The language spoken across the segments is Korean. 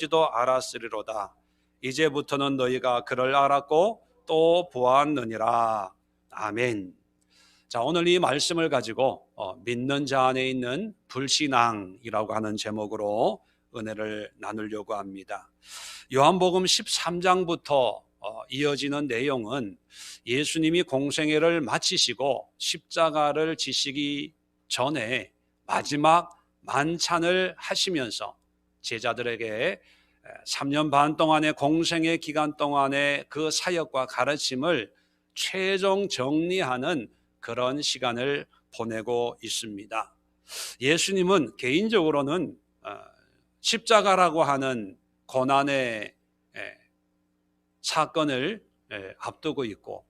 지도 알았으리로다. 이제부터는 너희가 그를 알았고 또 보았느니라. 아멘. 자, 오늘 이 말씀을 가지고 믿는 자 안에 있는 불신앙이라고 하는 제목으로 은혜를 나누려고 합니다. 요한복음 13장부터 이어지는 내용은 예수님이 공생애를 마치시고 십자가를 지시기 전에 마지막 만찬을 하시면서 제자들에게 3년 반 동안의 공생애 기간 동안의 그 사역과 가르침을 최종 정리하는 그런 시간을 보내고 있습니다. 예수님은 개인적으로는 십자가라고 하는 고난의 사건을 앞두고 있고,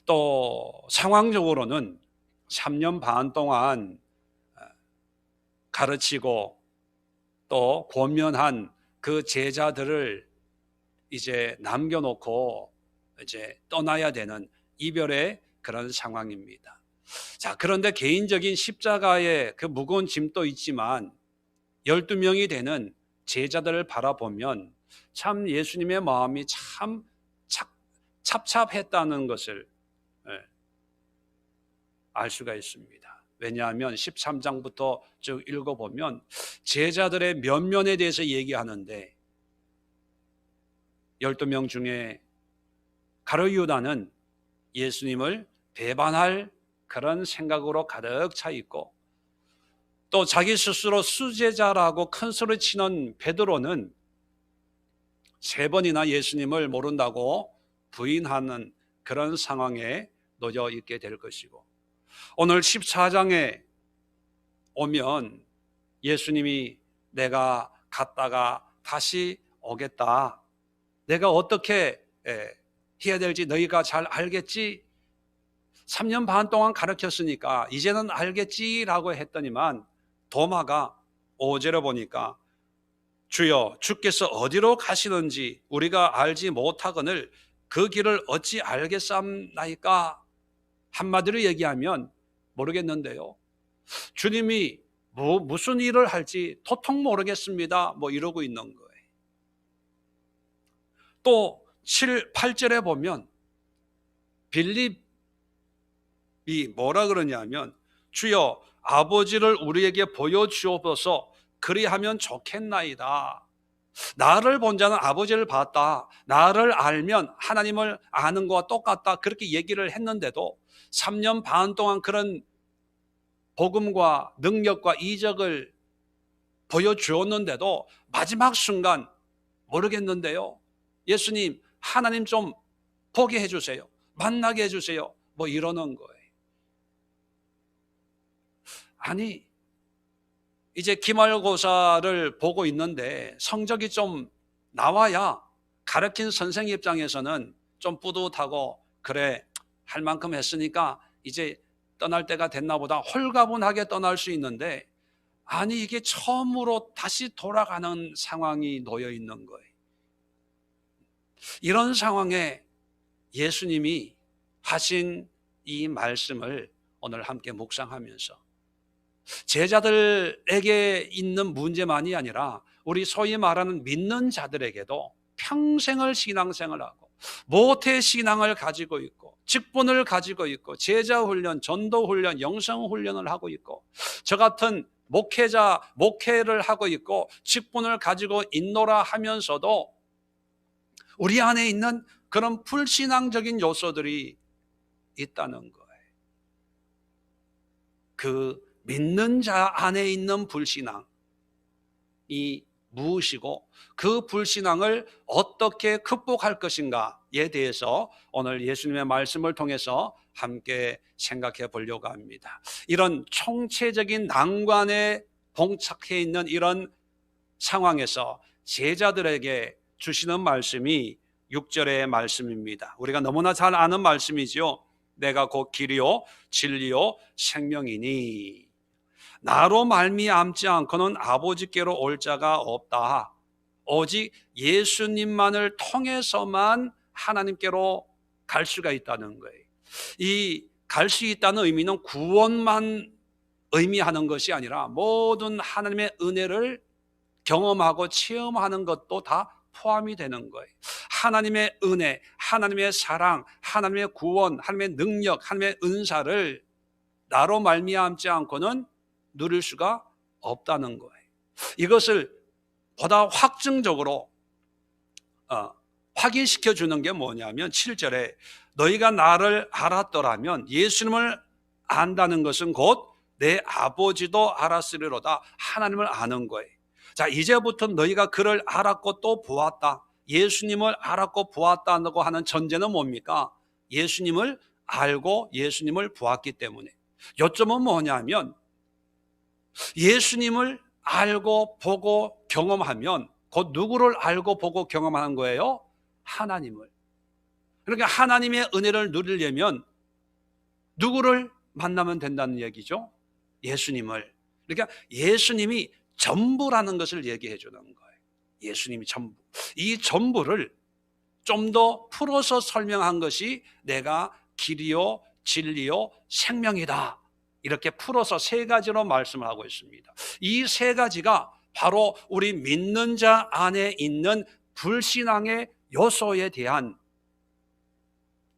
또 상황적으로는 3년 반 동안 가르치고 또 권면한 그 제자들을 이제 남겨놓고 이제 떠나야 되는 이별의 그런 상황입니다. 자, 그런데 개인적인 십자가의 그 무거운 짐도 있지만 12명이 되는 제자들을 바라보면 참 예수님의 마음이 참 찹찹했다는 것을 알 수가 있습니다. 왜냐하면 13장부터 쭉 읽어보면 제자들의 면면에 대해서 얘기하는데 12명 중에 가룟 유다는 예수님을 배반할 그런 생각으로 가득 차 있고, 또 자기 스스로 수제자라고 큰 소리 치는 베드로는 3번이나 예수님을 모른다고 부인하는 그런 상황에 놓여 있게 될 것이고, 오늘 14장에 오면 예수님이 내가 갔다가 다시 오겠다, 내가 어떻게 해야 될지 너희가 잘 알겠지, 3년 반 동안 가르쳤으니까 이제는 알겠지라고 했더니만 도마가 5절에 보니까 주여 주께서 어디로 가시는지 우리가 알지 못하거늘 그 길을 어찌 알겠사옵나이까. 한마디로 얘기하면 모르겠는데요, 주님이 무슨 일을 할지 도통 모르겠습니다, 이러고 있는 거예요. 또 8절에 보면 빌립이 뭐라 그러냐면 주여 아버지를 우리에게 보여주옵소서 그리하면 좋겠나이다. 나를 본 자는 아버지를 봤다, 나를 알면 하나님을 아는 것과 똑같다, 그렇게 얘기를 했는데도 3년 반 동안 그런 복음과 능력과 이적을 보여주었는데도 마지막 순간 모르겠는데요, 예수님 하나님 좀 보게 해주세요, 만나게 해주세요, 이러는 거예요. 아니, 이제 기말고사를 보고 있는데 성적이 좀 나와야 가르친 선생 입장에서는 좀 뿌듯하고, 그래 할 만큼 했으니까 이제 떠날 때가 됐나 보다 홀가분하게 떠날 수 있는데, 아니 이게 처음으로 다시 돌아가는 상황이 놓여 있는 거예요. 이런 상황에 예수님이 하신 이 말씀을 오늘 함께 묵상하면서 제자들에게 있는 문제만이 아니라 우리 소위 말하는 믿는 자들에게도 평생을 신앙생활하고 모태 신앙을 가지고 있고 직분을 가지고 있고 제자훈련, 전도훈련, 영성훈련을 하고 있고 저 같은 목회자, 목회를 하고 있고 직분을 가지고 있노라 하면서도 우리 안에 있는 그런 불신앙적인 요소들이 있다는 거예요. 그 믿는 자 안에 있는 불신앙이 무엇이고 그 불신앙을 어떻게 극복할 것인가에 대해서 오늘 예수님의 말씀을 통해서 함께 생각해 보려고 합니다. 이런 총체적인 난관에 봉착해 있는 이런 상황에서 제자들에게 주시는 말씀이 6절의 말씀입니다. 우리가 너무나 잘 아는 말씀이죠. 내가 곧 길이요 진리요 생명이니 나로 말미암지 않고는 아버지께로 올 자가 없다. 오직 예수님만을 통해서만 하나님께로 갈 수가 있다는 거예요. 이 갈 수 있다는 의미는 구원만 의미하는 것이 아니라 모든 하나님의 은혜를 경험하고 체험하는 것도 다 포함이 되는 거예요. 하나님의 은혜, 하나님의 사랑, 하나님의 구원, 하나님의 능력, 하나님의 은사를 나로 말미암지 않고는 누릴 수가 없다는 거예요. 이것을 보다 확증적으로 확인시켜 주는 게 뭐냐면 7절에 너희가 나를 알았더라면, 예수님을 안다는 것은 곧 내 아버지도 알았으리로다. 하나님을 아는 거예요. 자, 이제부터 너희가 그를 알았고 또 보았다, 예수님을 알았고 보았다고 하는 전제는 뭡니까? 예수님을 알고 예수님을 보았기 때문에. 요점은 뭐냐면 예수님을 알고 보고 경험하면 곧 누구를 알고 보고 경험하는 거예요? 하나님을. 그러니까 하나님의 은혜를 누리려면 누구를 만나면 된다는 얘기죠? 예수님을. 그러니까 예수님이 전부라는 것을 얘기해 주는 거예요. 예수님이 전부. 이 전부를 좀 더 풀어서 설명한 것이 내가 길이요 진리요 생명이다, 이렇게 풀어서 세 가지로 말씀을 하고 있습니다. 이 세 가지가 바로 우리 믿는 자 안에 있는 불신앙의 요소에 대한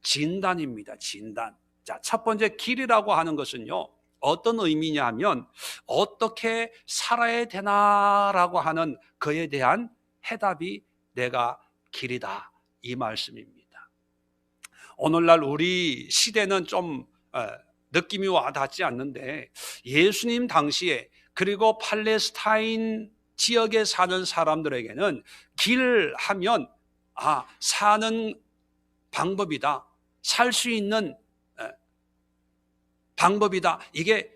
진단입니다. 진단. 자, 첫 번째 길이라고 하는 것은요, 어떤 의미냐 하면 어떻게 살아야 되나라고 하는 그에 대한 해답이 내가 길이다, 이 말씀입니다. 오늘날 우리 시대는 좀 느낌이 와닿지 않는데, 예수님 당시에 그리고 팔레스타인 지역에 사는 사람들에게는 길 하면 사는 방법이다, 살 수 있는 방법이다, 이게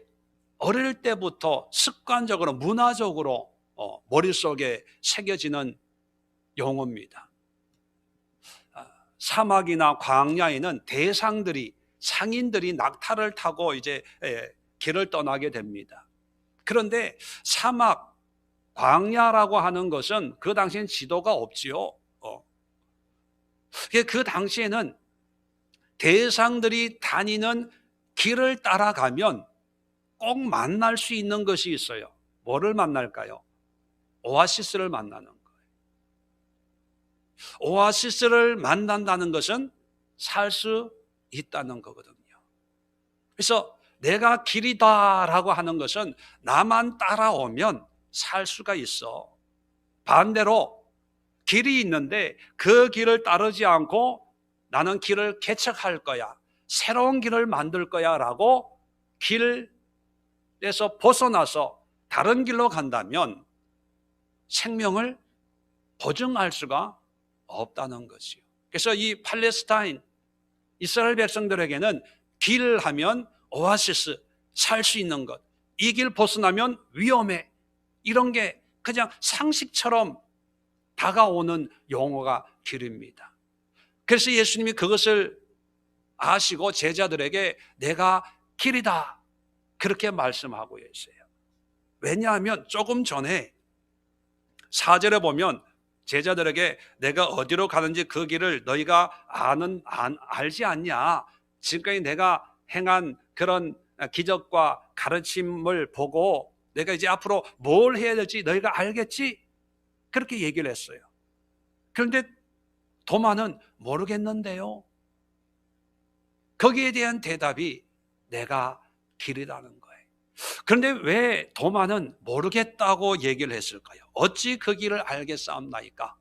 어릴 때부터 습관적으로 문화적으로 머릿속에 새겨지는 용어입니다. 사막이나 광야에는 대상들이, 상인들이 낙타를 타고 이제 길을 떠나게 됩니다. 그런데 사막, 광야라고 하는 것은 그 당시엔 지도가 없지요. 그 당시에는 대상들이 다니는 길을 따라가면 꼭 만날 수 있는 것이 있어요. 뭐를 만날까요? 오아시스를 만나는 거예요. 오아시스를 만난다는 것은 살 수 있다는 거거든요. 그래서 내가 길이다라고 하는 것은 나만 따라오면 살 수가 있어. 반대로 길이 있는데 그 길을 따르지 않고 나는 길을 개척할 거야, 새로운 길을 만들 거야 라고 길에서 벗어나서 다른 길로 간다면 생명을 보증할 수가 없다는 것이요. 그래서 이 팔레스타인 이스라엘 백성들에게는 길 하면 오아시스, 살 수 있는 것, 이 길 벗어나면 위험해, 이런 게 그냥 상식처럼 다가오는 용어가 길입니다. 그래서 예수님이 그것을 아시고 제자들에게 내가 길이다, 그렇게 말씀하고 계세요. 왜냐하면 조금 전에 4절에 보면 제자들에게 내가 어디로 가는지 그 길을 너희가 알지 않냐, 지금까지 내가 행한 그런 기적과 가르침을 보고 내가 이제 앞으로 뭘 해야 될지 너희가 알겠지, 그렇게 얘기를 했어요. 그런데 도마는 모르겠는데요. 거기에 대한 대답이 내가 길이라는 거예요. 그런데 왜 도마는 모르겠다고 얘기를 했을까요? 어찌 그 길을 알겠사옵나이까?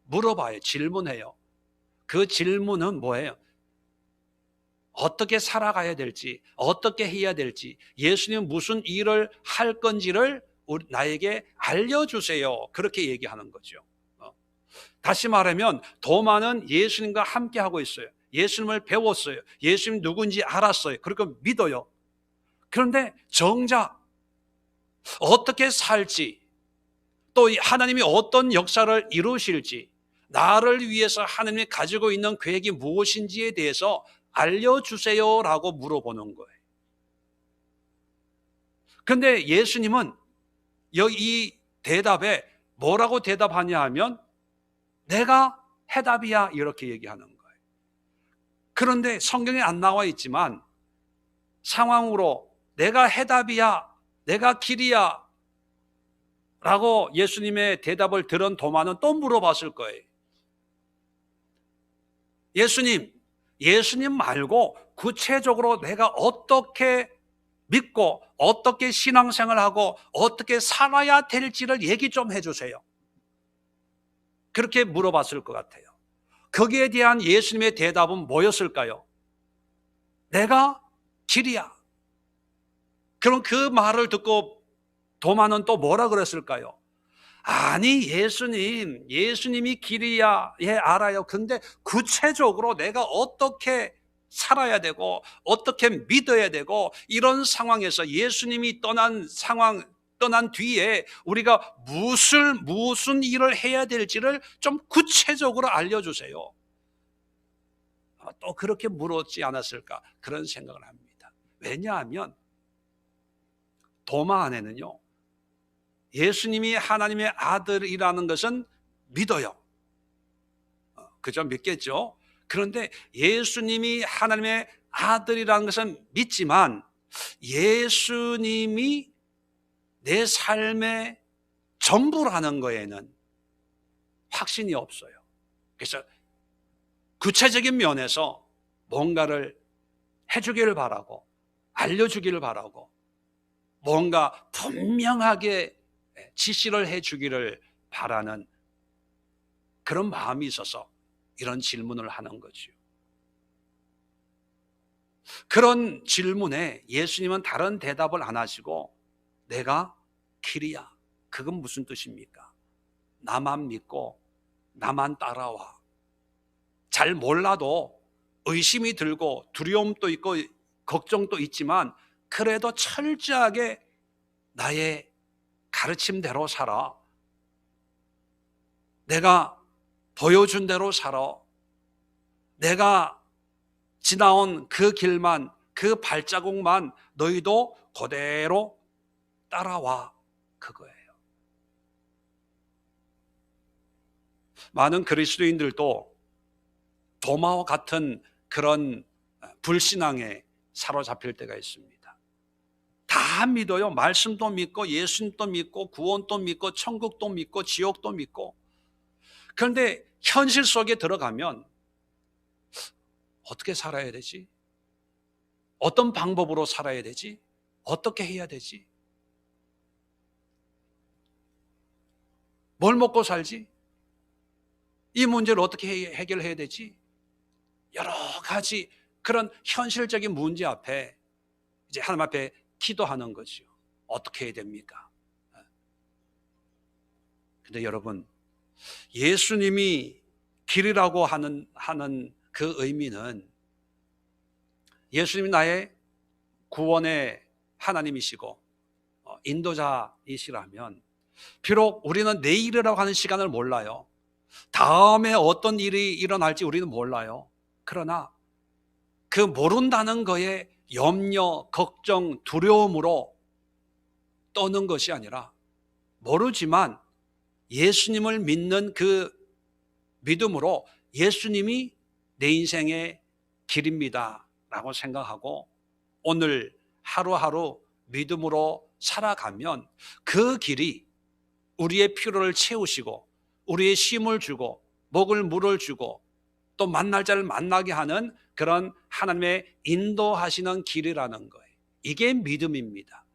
물어봐요. 질문해요. 그 질문은 뭐예요? 어떻게 살아가야 될지, 어떻게 해야 될지, 예수님 무슨 일을 할 건지를 나에게 알려주세요, 그렇게 얘기하는 거죠. 다시 말하면 도마는 예수님과 함께 하고 있어요. 예수님을 배웠어요. 예수님 누군지 알았어요. 그리고 믿어요. 그런데 정작 어떻게 살지, 또 하나님이 어떤 역사를 이루실지, 나를 위해서 하나님이 가지고 있는 계획이 무엇인지에 대해서 알려주세요라고 물어보는 거예요. 그런데 예수님은 이 대답에 뭐라고 대답하냐 하면 내가 해답이야, 이렇게 얘기하는 거예요. 그런데 성경에 안 나와 있지만 상황으로 내가 해답이야, 내가 길이야, 라고 예수님의 대답을 들은 도마는 또 물어봤을 거예요. 예수님 말고 구체적으로 내가 어떻게 믿고 어떻게 신앙생활하고 어떻게 살아야 될지를 얘기 좀 해주세요. 그렇게 물어봤을 것 같아요. 거기에 대한 예수님의 대답은 뭐였을까요? 내가 길이야. 그럼 그 말을 듣고 도마는 또 뭐라 그랬을까요? 아니, 예수님이 길이야. 예, 알아요. 근데 구체적으로 내가 어떻게 살아야 되고 어떻게 믿어야 되고 이런 상황에서 예수님이 떠난 뒤에 우리가 무슨 일을 해야 될지를 좀 구체적으로 알려주세요. 또 그렇게 물었지 않았을까 그런 생각을 합니다. 왜냐하면 도마 안에는요, 예수님이 하나님의 아들이라는 것은 믿어요. 그죠? 믿겠죠? 그런데 예수님이 하나님의 아들이라는 것은 믿지만 예수님이 내 삶의 전부라는 거에는 확신이 없어요. 그래서 구체적인 면에서 뭔가를 해주기를 바라고 알려주기를 바라고 뭔가 분명하게 지시를 해주기를 바라는 그런 마음이 있어서 이런 질문을 하는 거죠. 그런 질문에 예수님은 다른 대답을 안 하시고 내가 길이야. 그건 무슨 뜻입니까? 나만 믿고 나만 따라와. 잘 몰라도 의심이 들고 두려움도 있고 걱정도 있지만 그래도 철저하게 나의 가르침대로 살아. 내가 보여준 대로 살아. 내가 지나온 그 길만, 그 발자국만 너희도 그대로 따라와. 그거예요. 많은 그리스도인들도 도마와 같은 그런 불신앙에 사로잡힐 때가 있습니다. 다 믿어요. 말씀도 믿고 예수님도 믿고 구원도 믿고 천국도 믿고 지옥도 믿고. 그런데 현실 속에 들어가면 어떻게 살아야 되지? 어떤 방법으로 살아야 되지? 어떻게 해야 되지? 뭘 먹고 살지? 이 문제를 어떻게 해결해야 되지? 여러 가지 그런 현실적인 문제 앞에 이제 하나님 앞에 기도하는 거죠. 어떻게 해야 됩니까? 근데 여러분, 예수님이 길이라고 하는 그 의미는 예수님이 나의 구원의 하나님이시고 인도자이시라면 비록 우리는 내일이라고 하는 시간을 몰라요. 다음에 어떤 일이 일어날지 우리는 몰라요. 그러나 그 모른다는 거에 염려, 걱정, 두려움으로 떠는 것이 아니라 모르지만 예수님을 믿는 그 믿음으로 예수님이 내 인생의 길입니다 라고 생각하고 오늘 하루하루 믿음으로 살아가면 그 길이 우리의 필요를 채우시고 우리의 쉼을 주고 먹을 물을 주고 또 만날 자를 만나게 하는 그런 하나님의 인도하시는 길이라는 거예요. 이게 믿음입니다.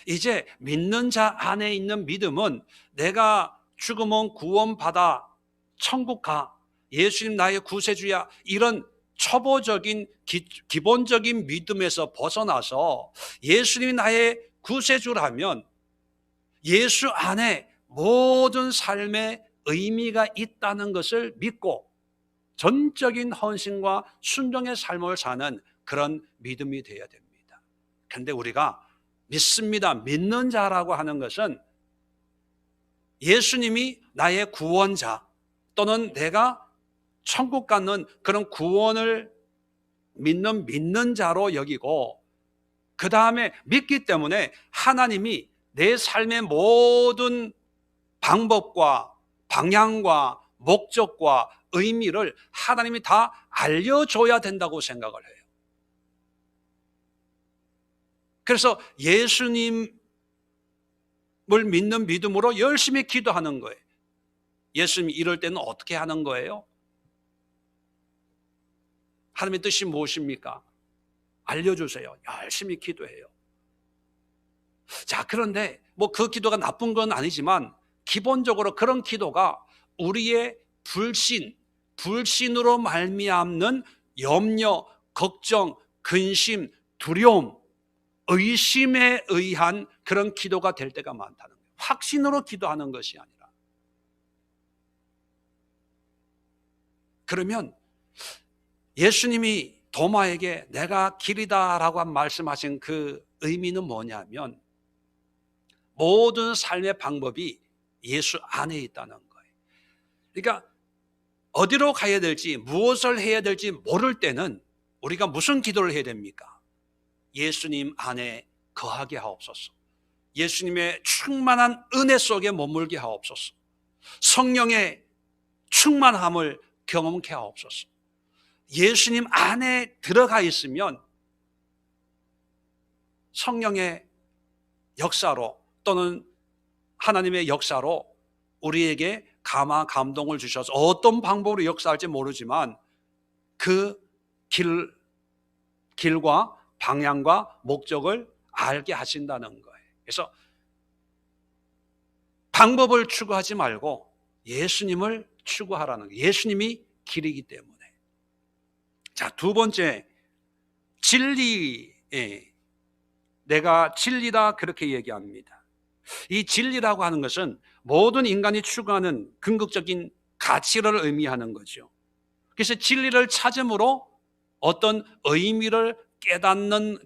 이제 믿는 자 안에 있는 믿음은 내가 죽으면 구원받아 천국 가, 예수님 나의 구세주야, 이런 초보적인 기본적인 믿음에서 벗어나서 예수님이 나의 구세주라면 예수 안에 모든 삶의 의미가 있다는 것을 믿고 전적인 헌신과 순종의 삶을 사는 그런 믿음이 되어야 됩니다. 그런데 우리가 믿습니다, 믿는 자라고 하는 것은 예수님이 나의 구원자 또는 내가 천국 갖는 그런 구원을 믿는 자로 여기고 그 다음에 믿기 때문에 하나님이 내 삶의 모든 방법과 방향과 목적과 의미를 하나님이 다 알려줘야 된다고 생각을 해요. 그래서 예수님 믿는 믿음으로 열심히 기도하는 거예요. 예수님이 이럴 때는 어떻게 하는 거예요? 하나님의 뜻이 무엇입니까? 알려주세요. 열심히 기도해요. 자, 그런데 그 기도가 나쁜 건 아니지만 기본적으로 그런 기도가 우리의 불신으로 말미암는 염려, 걱정, 근심, 두려움, 의심에 의한 그런 기도가 될 때가 많다는 거예요. 확신으로 기도하는 것이 아니라. 그러면 예수님이 도마에게 내가 길이다라고 말씀하신 그 의미는 뭐냐면 모든 삶의 방법이 예수 안에 있다는 거예요. 그러니까 어디로 가야 될지 무엇을 해야 될지 모를 때는 우리가 무슨 기도를 해야 됩니까? 예수님 안에 거하게 하옵소서. 예수님의 충만한 은혜 속에 머물게 하옵소서. 성령의 충만함을 경험케 하옵소서. 예수님 안에 들어가 있으면 성령의 역사로 또는 하나님의 역사로 우리에게 감동을 주셔서 어떤 방법으로 역사할지 모르지만 그 길과 방향과 목적을 알게 하신다는 거예요. 그래서 방법을 추구하지 말고 예수님을 추구하라는 거예요. 예수님이 길이기 때문에. 자, 두 번째, 진리. 내가 진리다 그렇게 얘기합니다. 이 진리라고 하는 것은 모든 인간이 추구하는 궁극적인 가치를 의미하는 거죠. 그래서 진리를 찾음으로 어떤 의미를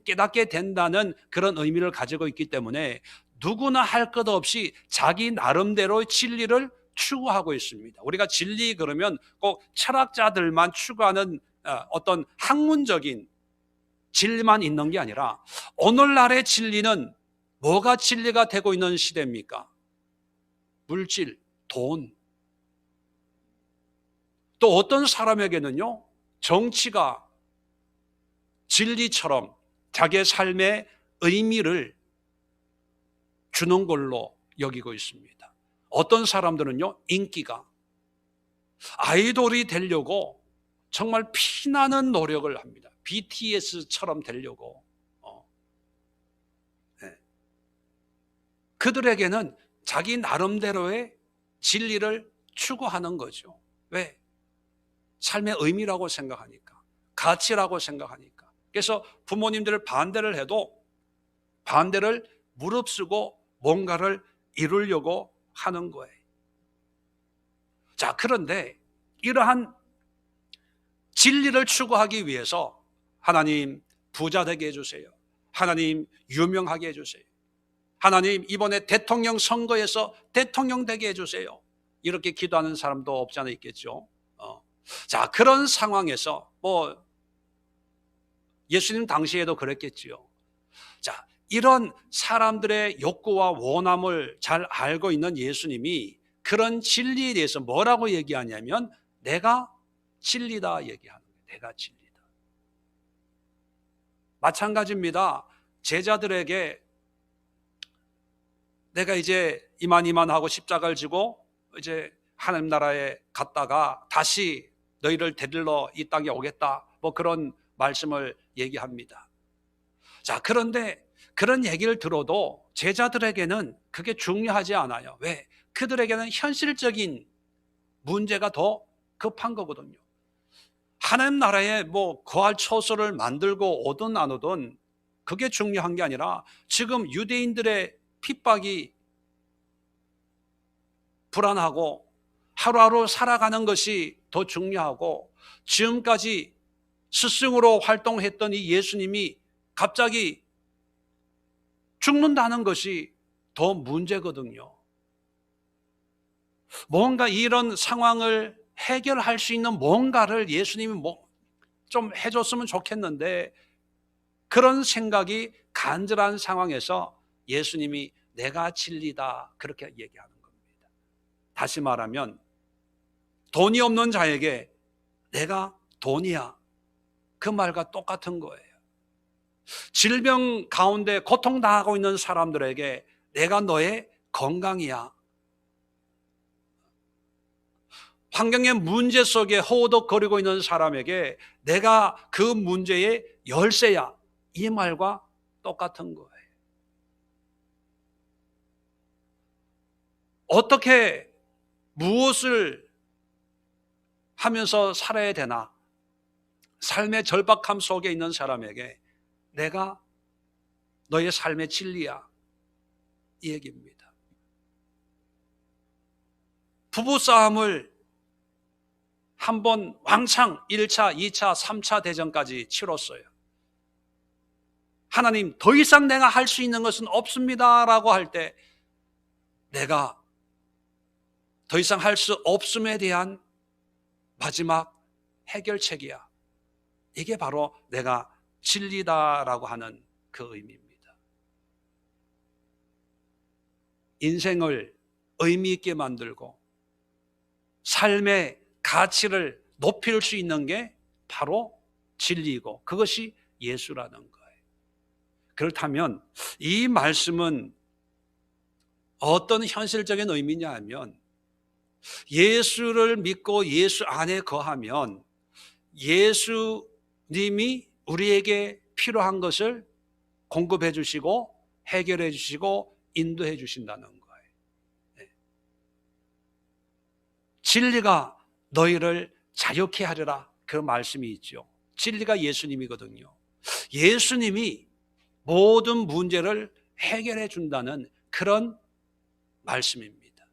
깨닫게 된다는 그런 의미를 가지고 있기 때문에 누구나 할 것 없이 자기 나름대로의 진리를 추구하고 있습니다. 우리가 진리 그러면 꼭 철학자들만 추구하는 어떤 학문적인 진리만 있는 게 아니라 오늘날의 진리는 뭐가 진리가 되고 있는 시대입니까? 물질, 돈. 또 어떤 사람에게는요, 정치가 진리처럼 자기의 삶의 의미를 주는 걸로 여기고 있습니다. 어떤 사람들은요, 인기가, 아이돌이 되려고 정말 피나는 노력을 합니다. BTS처럼 되려고. 그들에게는 자기 나름대로의 진리를 추구하는 거죠. 왜? 삶의 의미라고 생각하니까, 가치라고 생각하니까. 그래서 부모님들 반대를 해도 반대를 무릅쓰고 뭔가를 이루려고 하는 거예요. 자, 그런데 이러한 진리를 추구하기 위해서 하나님 부자 되게 해주세요. 하나님 유명하게 해주세요. 하나님 이번에 대통령 선거에서 대통령 되게 해주세요. 이렇게 기도하는 사람도 없지 않아 있겠죠. 자, 그런 상황에서 예수님 당시에도 그랬겠지요. 자, 이런 사람들의 욕구와 원함을 잘 알고 있는 예수님이 그런 진리에 대해서 뭐라고 얘기하냐면 내가 진리다 얘기하는 거예요. 내가 진리다. 마찬가지입니다. 제자들에게 내가 이제 이만하고 십자가를 지고 이제 하나님 나라에 갔다가 다시 너희를 데리러 이 땅에 오겠다. 그런 말씀을 얘기합니다. 자, 그런데 그런 얘기를 들어도 제자들에게는 그게 중요하지 않아요. 왜? 그들에게는 현실적인 문제가 더 급한 거거든요. 하나님 나라에 거할 처소를 만들고 오든 안 오든 그게 중요한 게 아니라 지금 유대인들의 핍박이 불안하고 하루하루 살아가는 것이 더 중요하고 지금까지 스승으로 활동했던 이 예수님이 갑자기 죽는다는 것이 더 문제거든요. 뭔가 이런 상황을 해결할 수 있는 뭔가를 예수님이 좀 해줬으면 좋겠는데 그런 생각이 간절한 상황에서 예수님이 내가 진리다 그렇게 얘기하는 겁니다. 다시 말하면 돈이 없는 자에게 내가 돈이야 그 말과 똑같은 거예요. 질병 가운데 고통당하고 있는 사람들에게 내가 너의 건강이야. 환경의 문제 속에 허우덕거리고 있는 사람에게 내가 그 문제의 열쇠야. 이 말과 똑같은 거예요. 어떻게 무엇을 하면서 살아야 되나? 삶의 절박함 속에 있는 사람에게 내가 너의 삶의 진리야. 이 얘기입니다. 부부싸움을 한번 왕창 1차, 2차, 3차 대전까지 치렀어요. 하나님, 더 이상 내가 할 수 있는 것은 없습니다 라고 할 때 내가 더 이상 할 수 없음에 대한 마지막 해결책이야. 이게 바로 내가 진리다라고 하는 그 의미입니다. 인생을 의미 있게 만들고 삶의 가치를 높일 수 있는 게 바로 진리이고 그것이 예수라는 거예요. 그렇다면 이 말씀은 어떤 현실적인 의미냐 하면 예수를 믿고 예수 안에 거하면 예수님이 우리에게 필요한 것을 공급해 주시고 해결해 주시고 인도해 주신다는 거예요. 진리가 너희를 자유케 하리라 그 말씀이 있죠. 진리가 예수님이거든요. 예수님이 모든 문제를 해결해 준다는 그런 말씀입니다.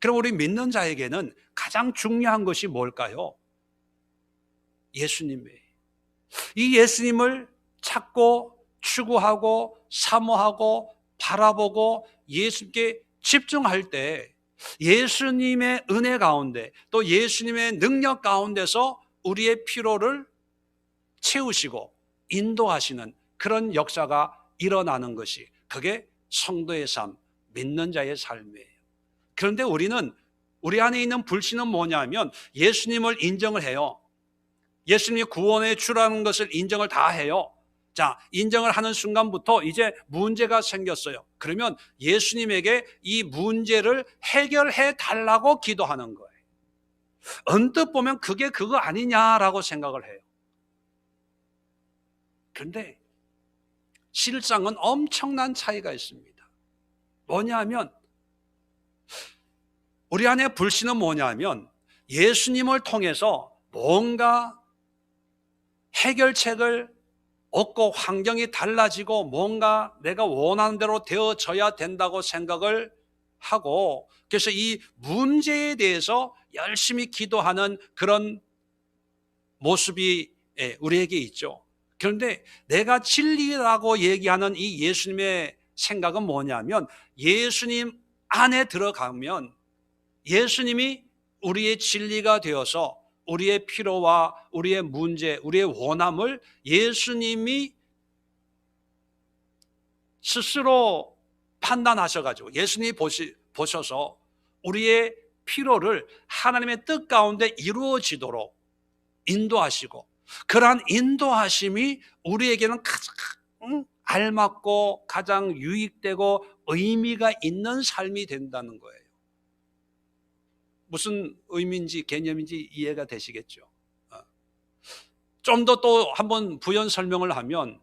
그럼 우리 믿는 자에게는 가장 중요한 것이 뭘까요? 예수님이에요. 이 예수님을 찾고 추구하고 사모하고 바라보고 예수님께 집중할 때 예수님의 은혜 가운데 또 예수님의 능력 가운데서 우리의 필요를 채우시고 인도하시는 그런 역사가 일어나는 것이 그게 성도의 삶, 믿는 자의 삶이에요. 그런데 우리는 우리 안에 있는 불신은 뭐냐면 예수님을 인정을 해요. 예수님이 구원의 주라는 것을 인정을 다 해요. 자, 인정을 하는 순간부터 이제 문제가 생겼어요. 그러면 예수님에게 이 문제를 해결해 달라고 기도하는 거예요. 언뜻 보면 그게 그거 아니냐라고 생각을 해요. 그런데 실상은 엄청난 차이가 있습니다. 뭐냐 하면 우리 안에 불신은 뭐냐 하면 예수님을 통해서 뭔가 해결책을 얻고 환경이 달라지고 뭔가 내가 원하는 대로 되어져야 된다고 생각을 하고 그래서 이 문제에 대해서 열심히 기도하는 그런 모습이 우리에게 있죠. 그런데 내가 진리라고 얘기하는 이 예수님의 생각은 뭐냐면 예수님 안에 들어가면 예수님이 우리의 진리가 되어서 우리의 필요와 우리의 문제, 우리의 원함을 예수님이 스스로 판단하셔가지고 예수님이 보셔서 우리의 필요를 하나님의 뜻 가운데 이루어지도록 인도하시고 그러한 인도하심이 우리에게는 가장 알맞고 가장 유익되고 의미가 있는 삶이 된다는 거예요. 무슨 의미인지 개념인지 이해가 되시겠죠? 좀 더 또 한번 부연 설명을 하면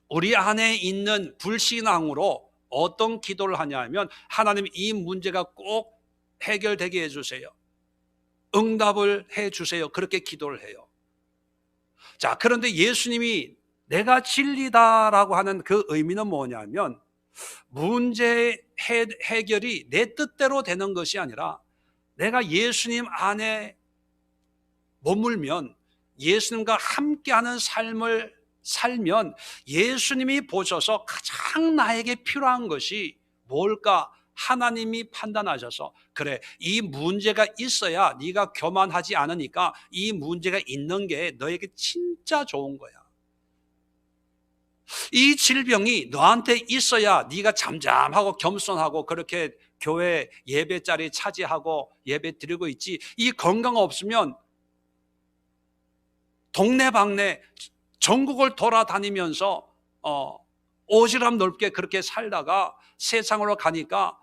우리 안에 있는 불신앙으로 어떤 기도를 하냐면 하나님 이 문제가 꼭 해결되게 해주세요. 응답을 해주세요. 그렇게 기도를 해요. 자, 그런데 예수님이 내가 진리다라고 하는 그 의미는 뭐냐면 문제 해결이 내 뜻대로 되는 것이 아니라 내가 예수님 안에 머물면 예수님과 함께하는 삶을 살면 예수님이 보셔서 가장 나에게 필요한 것이 뭘까? 하나님이 판단하셔서 그래 이 문제가 있어야 네가 교만하지 않으니까 이 문제가 있는 게 너에게 진짜 좋은 거야. 이 질병이 너한테 있어야 네가 잠잠하고 겸손하고 그렇게 교회 예배 자리 차지하고 예배 드리고 있지 이 건강 없으면 동네방네 전국을 돌아다니면서 오지랖 넓게 그렇게 살다가 세상으로 가니까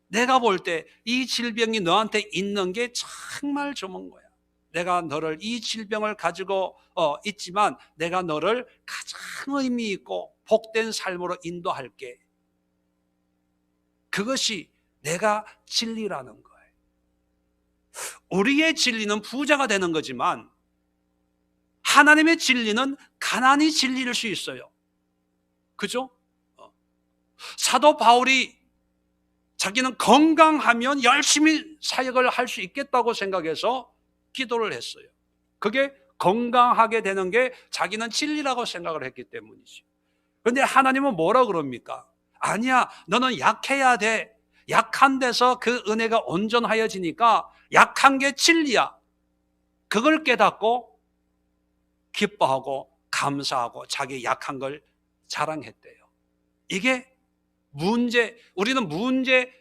내가 볼 때 이 질병이 너한테 있는 게 정말 좋은 거야. 내가 너를 이 질병을 가지고 있지만 내가 너를 가장 의미 있고 복된 삶으로 인도할게. 그것이 내가 진리라는 거예요. 우리의 진리는 부자가 되는 거지만 하나님의 진리는 가난이 진리일 수 있어요. 그죠? 사도 바울이 자기는 건강하면 열심히 사역을 할 수 있겠다고 생각해서 기도를 했어요. 그게 건강하게 되는 게 자기는 진리라고 생각을 했기 때문이죠. 그런데 하나님은 뭐라 그럽니까? 아니야, 너는 약해야 돼. 약한 데서 그 은혜가 온전하여지니까 약한 게 진리야. 그걸 깨닫고 기뻐하고 감사하고 자기 약한 걸 자랑했대요. 이게 우리는 문제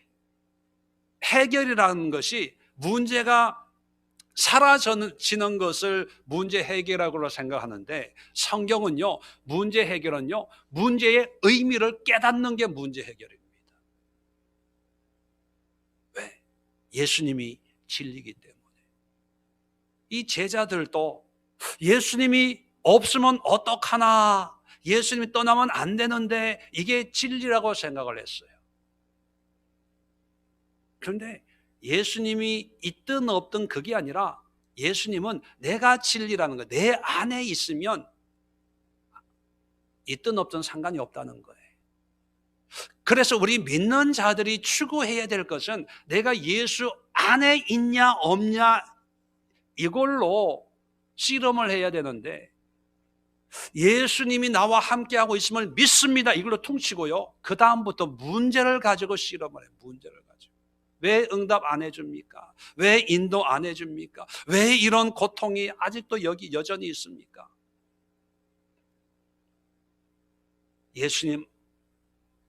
해결이라는 것이 문제가 사라지는 것을 문제 해결이라고 생각하는데 성경은요, 문제 해결은요, 문제의 의미를 깨닫는 게 문제 해결입니다. 왜? 예수님이 진리이기 때문에. 이 제자들도 예수님이 없으면 어떡하나, 예수님이 떠나면 안 되는데 이게 진리라고 생각을 했어요. 그런데 예수님이 있든 없든 그게 아니라 예수님은 내가 진리라는 거, 내 안에 있으면 있든 없든 상관이 없다는 거예요. 그래서 우리 믿는 자들이 추구해야 될 것은 내가 예수 안에 있냐 없냐 이걸로 씨름을 해야 되는데, 예수님이 나와 함께하고 있음을 믿습니다 이걸로 퉁치고요, 그 다음부터 문제를 가지고 씨름을 해요. 문제를 가지고. 왜 응답 안 해줍니까? 왜 인도 안 해줍니까? 왜 이런 고통이 아직도 여기 여전히 있습니까? 예수님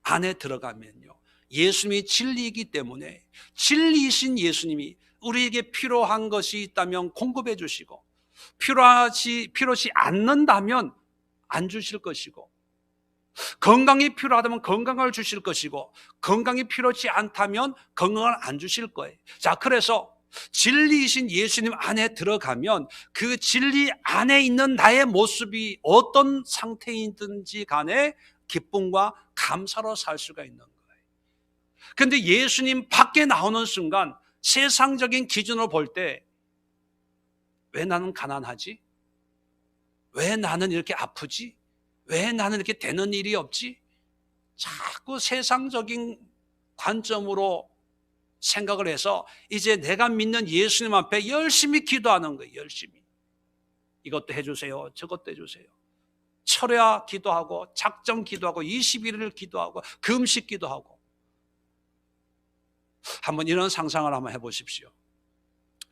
안에 들어가면요, 예수님이 진리이기 때문에 진리이신 예수님이 우리에게 필요한 것이 있다면 공급해 주시고, 필요치 않는다면 안 주실 것이고, 건강이 필요하다면 건강을 주실 것이고, 건강이 필요치 않다면 건강을 안 주실 거예요. 자, 그래서 진리이신 예수님 안에 들어가면 그 진리 안에 있는 나의 모습이 어떤 상태이든지 간에 기쁨과 감사로 살 수가 있는 거예요. 그런데 예수님 밖에 나오는 순간 세상적인 기준으로 볼 때 왜 나는 가난하지? 왜 나는 이렇게 아프지? 왜 나는 이렇게 되는 일이 없지? 자꾸 세상적인 관점으로 생각을 해서 이제 내가 믿는 예수님 앞에 열심히 기도하는 거예요. 열심히. 이것도 해주세요. 저것도 해주세요. 철야 기도하고 작정 기도하고 21일 기도하고 금식 기도하고. 한번 이런 상상을 한번 해보십시오.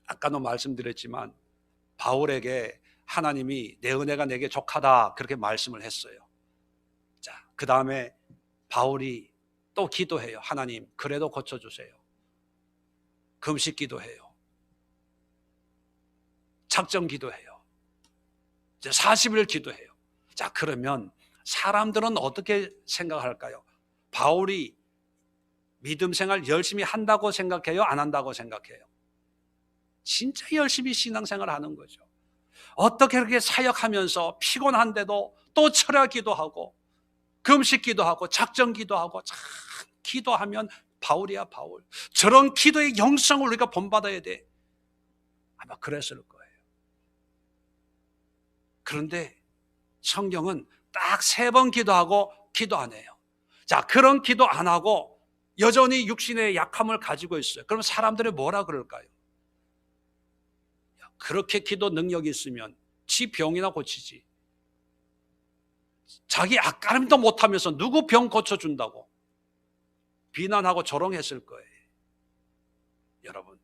아까도 말씀드렸지만 바울에게 하나님이 내 은혜가 내게 족하다 그렇게 말씀을 했어요. 자, 그 다음에 바울이 또 기도해요. 하나님 그래도 고쳐주세요. 금식 기도해요. 작정 기도해요. 이제 40일 기도해요. 자, 그러면 사람들은 어떻게 생각할까요? 바울이 믿음 생활 열심히 한다고 생각해요? 안 한다고 생각해요? 진짜 열심히 신앙생활 하는 거죠. 어떻게 그렇게 사역하면서 피곤한데도 또 철야 기도하고 금식 기도하고 작정 기도하고 참 기도하면 바울이야 바울. 저런 기도의 영성을 우리가 본받아야 돼. 아마 그랬을 거예요. 그런데 성경은 딱 3번 기도하고 기도 안 해요. 자, 그런 기도 안 하고 여전히 육신의 약함을 가지고 있어요. 그럼 사람들이 뭐라 그럴까요? 그렇게 기도 능력이 있으면 지 병이나 고치지. 자기 앞가림도 못하면서 누구 병 고쳐준다고 비난하고 조롱했을 거예요. 여러분,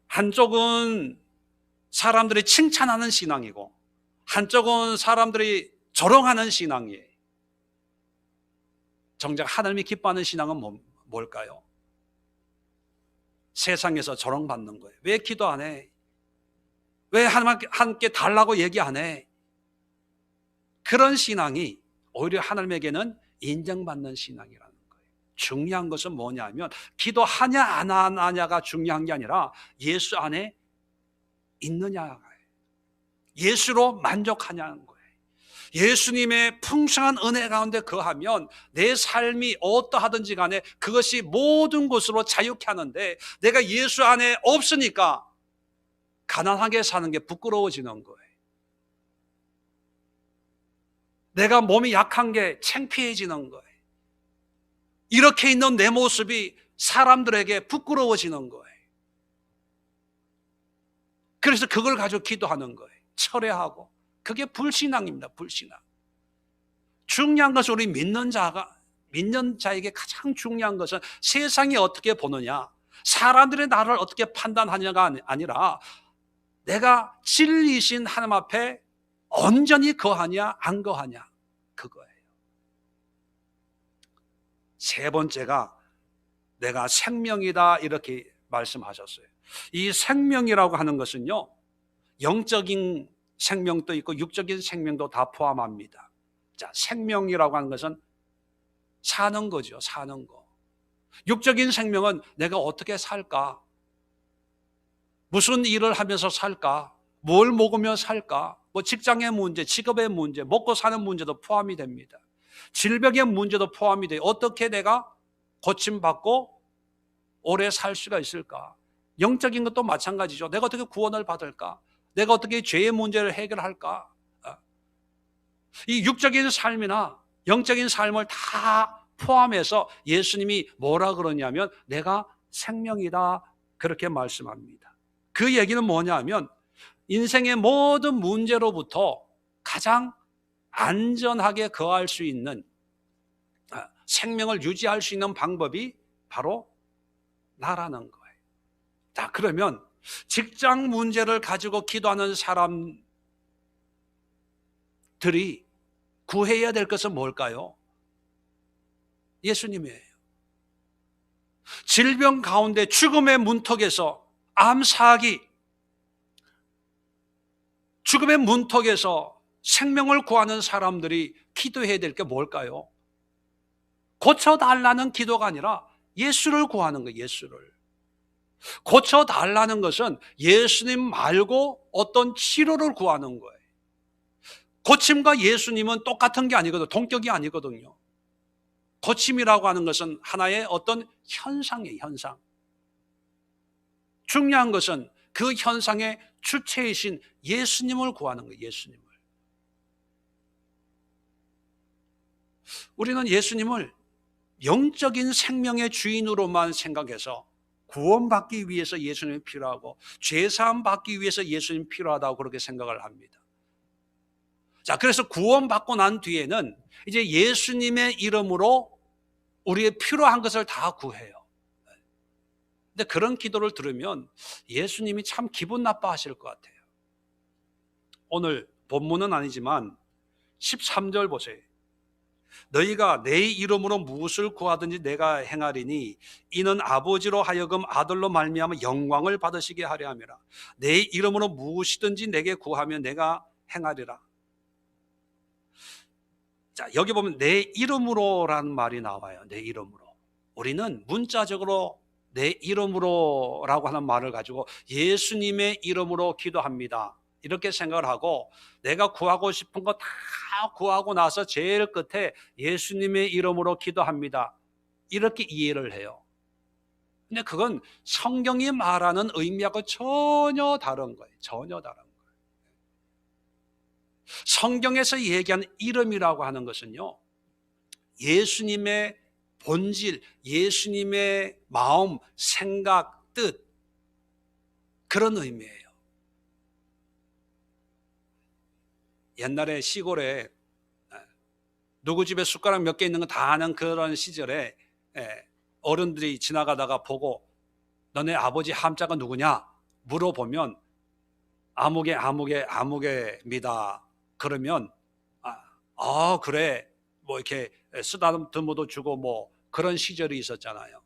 한쪽은 사람들이 칭찬하는 신앙이고 한쪽은 사람들이 조롱하는 신앙이에요. 정작 하나님이 기뻐하는 신앙은 뭘까요? 세상에서 조롱받는 거예요. 왜 기도 안 해? 왜 하나님께 달라고 얘기 안 해? 그런 신앙이 오히려 하나님에게는 인정받는 신앙이라는 거예요. 중요한 것은 뭐냐면 기도하냐 안 하냐가 중요한 게 아니라 예수 안에 있느냐가, 예수로 만족하냐는 거예요. 예수님의 풍성한 은혜 가운데 거하면 내 삶이 어떠하든지 간에 그것이 모든 것으로 자유케 하는데, 내가 예수 안에 없으니까 가난하게 사는 게 부끄러워지는 거예요. 내가 몸이 약한 게 창피해지는 거예요. 이렇게 있는 내 모습이 사람들에게 부끄러워지는 거예요. 그래서 그걸 가지고 기도하는 거예요. 철회하고. 그게 불신앙입니다. 불신앙. 중요한 것은 우리 믿는 자에게 가장 중요한 것은 세상이 어떻게 보느냐, 사람들이 나를 어떻게 판단하냐가 아니라 내가 진리이신 하나님 앞에 온전히 거하냐 안 거하냐, 그거예요. 세 번째가 내가 생명이다 이렇게 말씀하셨어요. 이 생명이라고 하는 것은요, 영적인 생명도 있고 육적인 생명도 다 포함합니다. 자, 생명이라고 하는 것은 사는 거죠. 사는 거. 육적인 생명은 내가 어떻게 살까? 무슨 일을 하면서 살까? 뭘 먹으며 살까? 뭐 직장의 문제, 직업의 문제, 먹고 사는 문제도 포함이 됩니다. 질병의 문제도 포함이 돼요. 어떻게 내가 고침받고 오래 살 수가 있을까? 영적인 것도 마찬가지죠. 내가 어떻게 구원을 받을까? 내가 어떻게 죄의 문제를 해결할까? 이 육적인 삶이나 영적인 삶을 다 포함해서 예수님이 뭐라 그러냐면 내가 생명이다 그렇게 말씀합니다. 그 얘기는 뭐냐면 인생의 모든 문제로부터 가장 안전하게 거할 수 있는, 생명을 유지할 수 있는 방법이 바로 나라는 거예요. 자, 그러면 직장 문제를 가지고 기도하는 사람들이 구해야 될 것은 뭘까요? 예수님이에요. 질병 가운데 죽음의 문턱에서, 암사하기, 죽음의 문턱에서 생명을 구하는 사람들이 기도해야 될 게 뭘까요? 고쳐달라는 기도가 아니라 예수를 구하는 거예요. 예수를. 고쳐달라는 것은 예수님 말고 어떤 치료를 구하는 거예요. 고침과 예수님은 똑같은 게 아니거든요. 동격이 아니거든요. 고침이라고 하는 것은 하나의 어떤 현상이에요. 현상. 중요한 것은 그 현상의 주체이신 예수님을 구하는 거예요. 예수님을. 우리는 예수님을 영적인 생명의 주인으로만 생각해서 구원받기 위해서 예수님이 필요하고 죄사함 받기 위해서 예수님이 필요하다고 그렇게 생각을 합니다. 자, 그래서 구원받고 난 뒤에는 이제 예수님의 이름으로 우리의 필요한 것을 다 구해요. 근데 그런 기도를 들으면 예수님이 참 기분 나빠하실 것 같아요. 오늘 본문은 아니지만 13절 보세요. 너희가 내 이름으로 무엇을 구하든지 내가 행하리니 이는 아버지로 하여금 아들로 말미암아 영광을 받으시게 하려 함이라. 내 이름으로 무엇이든지 내게 구하면 내가 행하리라. 자, 여기 보면 내 이름으로라는 말이 나와요. 내 이름으로. 우리는 문자적으로 내 이름으로라고 하는 말을 가지고 예수님의 이름으로 기도합니다 이렇게 생각을 하고, 내가 구하고 싶은 거 다 구하고 나서 제일 끝에 예수님의 이름으로 기도합니다 이렇게 이해를 해요. 근데 그건 성경이 말하는 의미하고 전혀 다른 거예요. 전혀 다른 거예요. 성경에서 얘기하는 이름이라고 하는 것은요, 예수님의 본질, 예수님의 마음, 생각, 뜻, 그런 의미예요. 옛날에 시골에 누구 집에 숟가락 몇 개 있는 거 다 아는 그런 시절에 어른들이 지나가다가 보고 너네 아버지 함자가 누구냐 물어보면 아무개입니다. 그러면 그래 뭐 이렇게 쓰다듬어도 주고 뭐 그런 시절이 있었잖아요.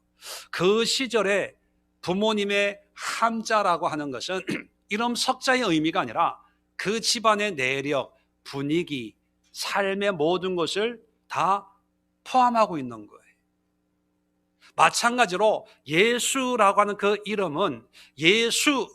그 시절에 부모님의 함자라고 하는 것은 이름 석자의 의미가 아니라 그 집안의 내력, 분위기, 삶의 모든 것을 다 포함하고 있는 거예요. 마찬가지로 예수라고 하는 그 이름은 예수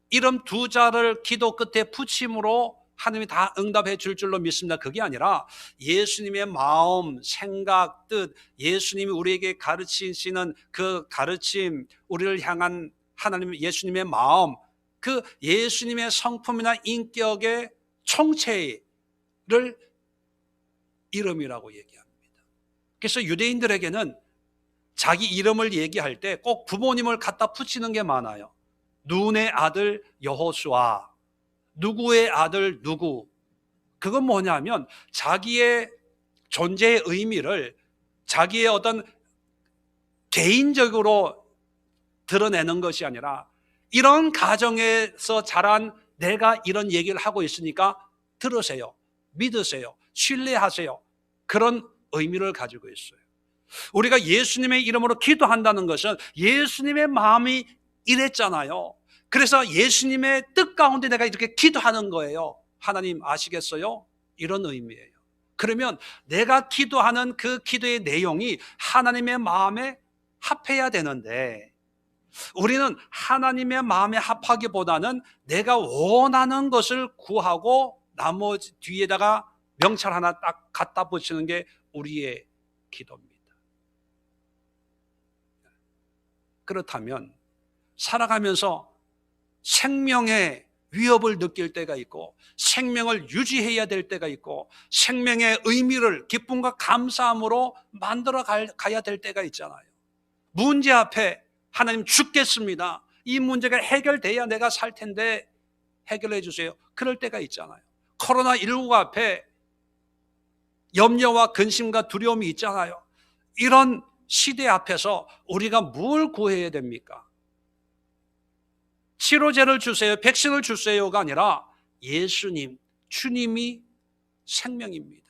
이름 두 자를 기도 끝에 붙임으로 하나님이 다 응답해 줄 줄로 믿습니다. 그게 아니라 예수님의 마음, 생각, 뜻, 예수님이 우리에게 가르치시는 그 가르침, 우리를 향한 하나님 예수님의 마음, 그 예수님의 성품이나 인격의 총체를 이름이라고 얘기합니다. 그래서 유대인들에게는 자기 이름을 얘기할 때 꼭 부모님을 갖다 붙이는 게 많아요. 눈의 아들 여호수아, 누구의 아들 누구. 그건 뭐냐면 자기의 존재의 의미를 자기의 어떤 개인적으로 드러내는 것이 아니라 이런 가정에서 자란 내가 이런 얘기를 하고 있으니까 들으세요, 믿으세요, 신뢰하세요. 그런 의미를 가지고 있어요. 우리가 예수님의 이름으로 기도한다는 것은 예수님의 마음이 이랬잖아요. 그래서 예수님의 뜻 가운데 내가 이렇게 기도하는 거예요. 하나님 아시겠어요? 이런 의미예요. 그러면 내가 기도하는 그 기도의 내용이 하나님의 마음에 합해야 되는데 우리는 하나님의 마음에 합하기보다는 내가 원하는 것을 구하고 나머지 뒤에다가 명찰 하나 딱 갖다 붙이는 게 우리의 기도입니다. 그렇다면 살아가면서 생명의 위협을 느낄 때가 있고 생명을 유지해야 될 때가 있고 생명의 의미를 기쁨과 감사함으로 만들어 가야 될 때가 있잖아요. 문제 앞에 하나님 죽겠습니다. 이 문제가 해결돼야 내가 살 텐데 해결해 주세요. 그럴 때가 있잖아요. 코로나19 앞에 염려와 근심과 두려움이 있잖아요. 이런 시대 앞에서 우리가 뭘 구해야 됩니까? 치료제를 주세요, 백신을 주세요가 아니라 예수님, 주님이 생명입니다.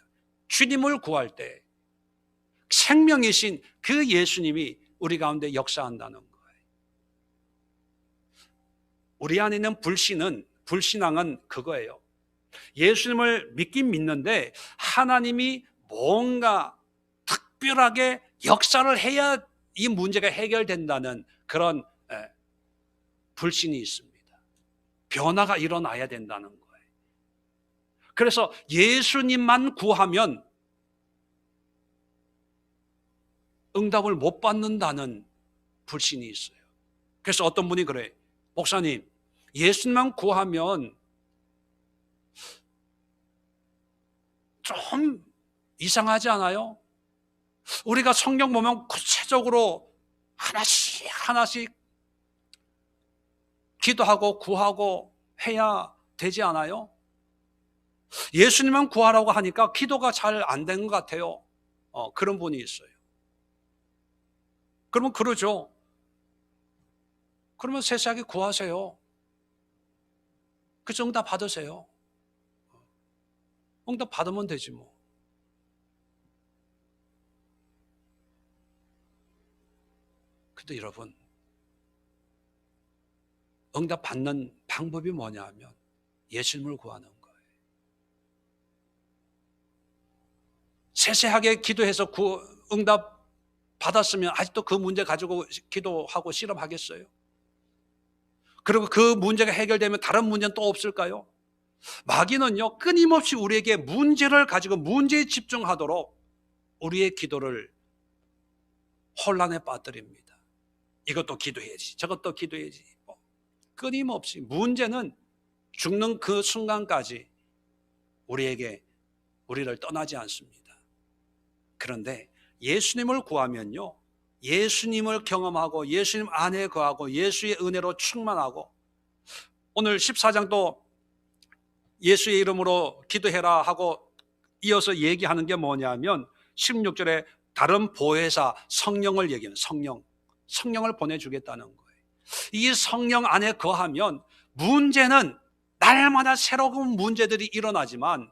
주님을 구할 때 생명이신 그 예수님이 우리 가운데 역사한다는 거예요. 우리 안에 있는 불신앙은 그거예요. 예수님을 믿긴 믿는데 하나님이 뭔가 특별하게 역사를 해야 이 문제가 해결된다는 그런 불신이 있습니다. 변화가 일어나야 된다는 거예요. 그래서 예수님만 구하면 응답을 못 받는다는 불신이 있어요. 그래서 어떤 분이 그래요. 목사님, 예수님만 구하면 좀 이상하지 않아요? 우리가 성경 보면 구체적으로 하나씩 기도하고 구하고 해야 되지 않아요? 예수님만 구하라고 하니까 기도가 잘 안 된 것 같아요. 그런 분이 있어요. 그러면 그러죠. 그러면 세세하게 구하세요. 그래서 응답 받으세요. 응답 받으면 되지 뭐. 근데 여러분, 응답 받는 방법이 뭐냐 하면 예수님을 구하는 거예요. 세세하게 기도해서 응답 받았으면 아직도 그 문제 가지고 기도하고 실험하겠어요? 그리고 그 문제가 해결되면 다른 문제는 또 없을까요? 마귀는요, 끊임없이 우리에게 문제를 가지고 문제에 집중하도록 우리의 기도를 혼란에 빠뜨립니다. 이것도 기도해야지, 저것도 기도해야지. 끊임없이 문제는 죽는 그 순간까지 우리를 떠나지 않습니다. 그런데 예수님을 구하면요, 예수님을 경험하고 예수님 안에 거하고 예수의 은혜로 충만하고, 오늘 14장도 예수의 이름으로 기도해라 하고 이어서 얘기하는 게 뭐냐면 16절에 다른 보혜사 성령을 얘기하는 성령을 보내주겠다는 거예요. 이 성령 안에 거하면 문제는 날마다 새로운 문제들이 일어나지만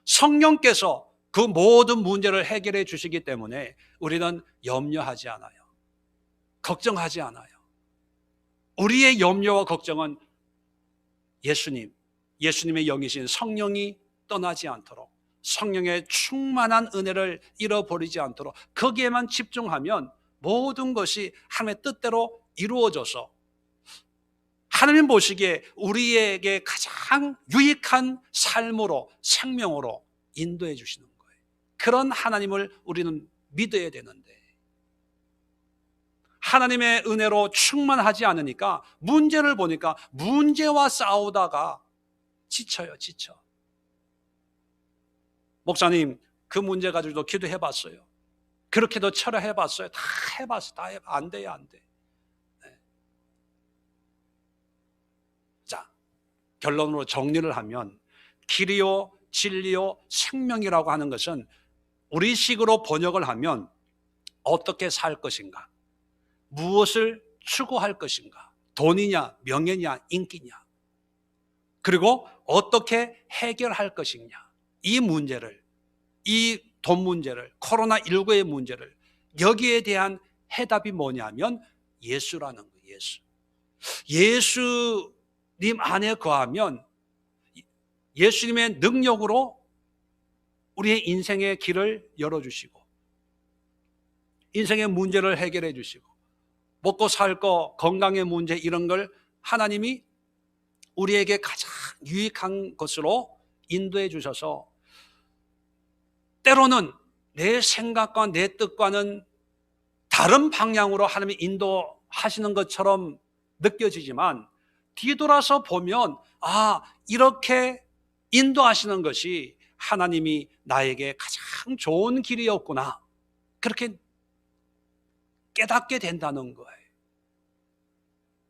성령께서 그 모든 문제를 해결해 주시기 때문에 우리는 염려하지 않아요. 걱정하지 않아요. 우리의 염려와 걱정은 예수님의 영이신 성령이 떠나지 않도록, 성령의 충만한 은혜를 잃어버리지 않도록 거기에만 집중하면 모든 것이 하나님의 뜻대로 이루어져서 하나님 보시기에 우리에게 가장 유익한 삶으로, 생명으로 인도해 주시는 거예요. 그런 하나님을 우리는 믿어야 되는데 하나님의 은혜로 충만하지 않으니까 문제를 보니까 문제와 싸우다가 지쳐요. 목사님, 그 문제 가지고도 기도해 봤어요. 그렇게도 철회해 봤어요. 다 해봤어요. 안 돼요. 네. 자, 결론으로 정리를 하면 길이요, 진리요, 생명이라고 하는 것은 우리식으로 번역을 하면 어떻게 살 것인가, 무엇을 추구할 것인가, 돈이냐, 명예냐, 인기냐, 그리고 어떻게 해결할 것이냐, 이 문제를, 이 돈 문제를, 코로나19의 문제를, 여기에 대한 해답이 뭐냐면 예수라는 거예요. 예수님 안에 거하면 예수님의 능력으로 우리의 인생의 길을 열어주시고 인생의 문제를 해결해 주시고 먹고 살 거, 건강의 문제 이런 걸 하나님이 우리에게 가장 유익한 것으로 인도해 주셔서 때로는 내 생각과 내 뜻과는 다른 방향으로 하나님이 인도하시는 것처럼 느껴지지만 뒤돌아서 보면 이렇게 인도하시는 것이 하나님이 나에게 가장 좋은 길이었구나, 그렇게 깨닫게 된다는 거예요.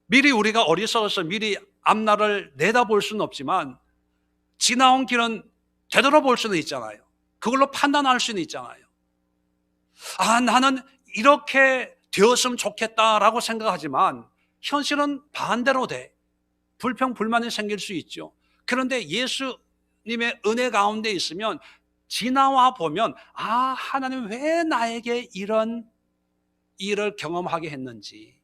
미리 우리가 어리석어서 미리 앞날을 내다볼 수는 없지만 지나온 길은 되돌아볼 수는 있잖아요. 그걸로 판단할 수는 있잖아요. 나는 이렇게 되었으면 좋겠다라고 생각하지만 현실은 반대로 돼. 불평불만이 생길 수 있죠. 그런데 예수님의 은혜 가운데 있으면 지나와 보면 하나님 왜 나에게 이런 일을 경험하게 했는지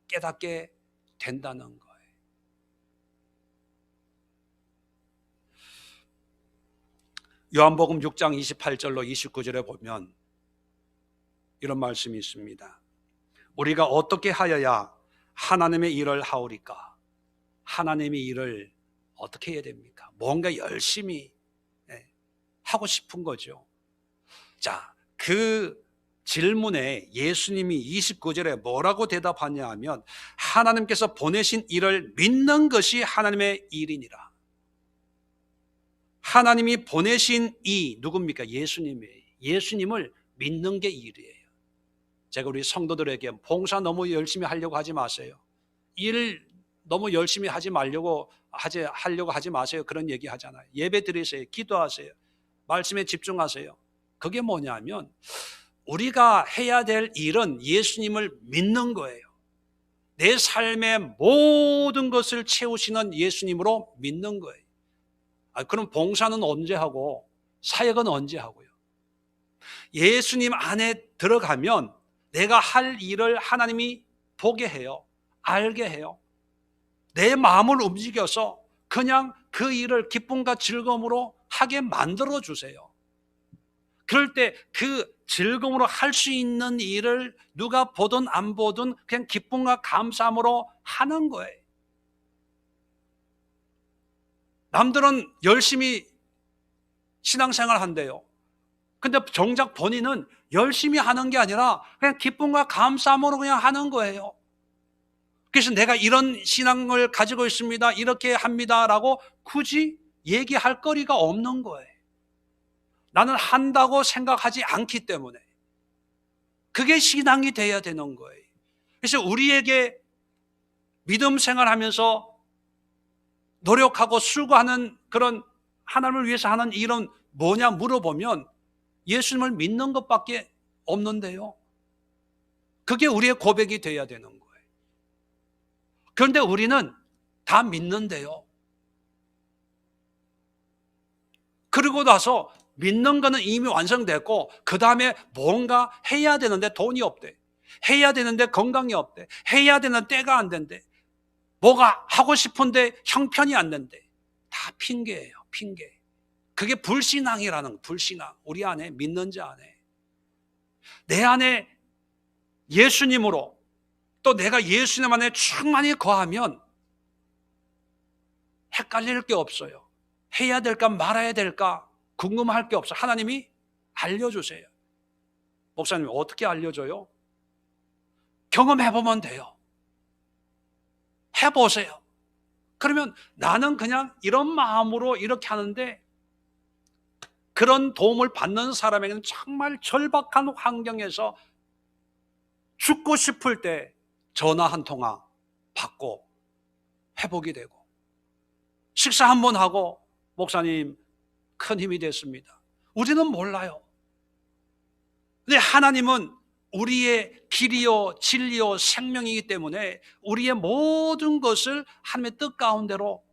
깨닫게 된다는 거예요. 요한복음 6장 28절로 29절에 보면 이런 말씀이 있습니다. 우리가 어떻게 하여야 하나님의 일을 하오리까? 하나님의 일을 어떻게 해야 됩니까? 뭔가 열심히 하고 싶은 거죠. 자, 그 질문에 예수님이 29절에 뭐라고 대답하냐 하면 하나님께서 보내신 일을 믿는 것이 하나님의 일이니라. 하나님이 보내신 이 누굽니까? 예수님이에요. 예수님을 믿는 게 일이에요. 제가 우리 성도들에게 봉사 너무 열심히 하려고 하지 마세요. 일 너무 열심히 하려고 하지 마세요. 그런 얘기 하잖아요. 예배 드리세요. 기도하세요. 말씀에 집중하세요. 그게 뭐냐면 우리가 해야 될 일은 예수님을 믿는 거예요. 내 삶의 모든 것을 채우시는 예수님으로 믿는 거예요. 그럼 봉사는 언제 하고 사역은 언제 하고요? 예수님 안에 들어가면 내가 할 일을 하나님이 보게 해요. 알게 해요. 내 마음을 움직여서 그냥 그 일을 기쁨과 즐거움으로 하게 만들어 주세요. 그럴 때 그 즐거움으로 할 수 있는 일을 누가 보든 안 보든 그냥 기쁨과 감사함으로 하는 거예요. 남들은 열심히 신앙생활 한대요. 근데 정작 본인은 열심히 하는 게 아니라 그냥 기쁨과 감사함으로 그냥 하는 거예요. 그래서 내가 이런 신앙을 가지고 있습니다, 이렇게 합니다라고 굳이 얘기할 거리가 없는 거예요. 나는 한다고 생각하지 않기 때문에. 그게 신앙이 돼야 되는 거예요. 그래서 우리에게 믿음 생활하면서 노력하고 수고하는 그런 하나님을 위해서 하는 일은 뭐냐 물어보면 예수님을 믿는 것밖에 없는데요. 그게 우리의 고백이 돼야 되는 거예요. 그런데 우리는 다 믿는데요. 그리고 나서 믿는 거는 이미 완성됐고 그 다음에 뭔가 해야 되는데 돈이 없대. 해야 되는데 건강이 없대. 해야 되는 때가 안 된대. 뭐가 하고 싶은데 형편이 안 된대. 다 핑계예요. 핑계. 그게 불신앙이라는 불신앙. 우리 안에 믿는 자 안에. 내 안에 예수님으로 또 내가 예수님 안에 충만히 거하면 헷갈릴 게 없어요. 해야 될까 말아야 될까 궁금할 게 없어요. 하나님이 알려주세요. 목사님 어떻게 알려줘요? 경험해보면 돼요. 해보세요. 그러면 나는 그냥 이런 마음으로 이렇게 하는데 그런 도움을 받는 사람에게는 정말 절박한 환경에서 죽고 싶을 때 전화 한 통화 받고 회복이 되고 식사 한 번 하고 목사님 큰 힘이 됐습니다. 우리는 몰라요. 근데 하나님은 우리의 길이요 진리요 생명이기 때문에 우리의 모든 것을 하나님의 뜻 가운데로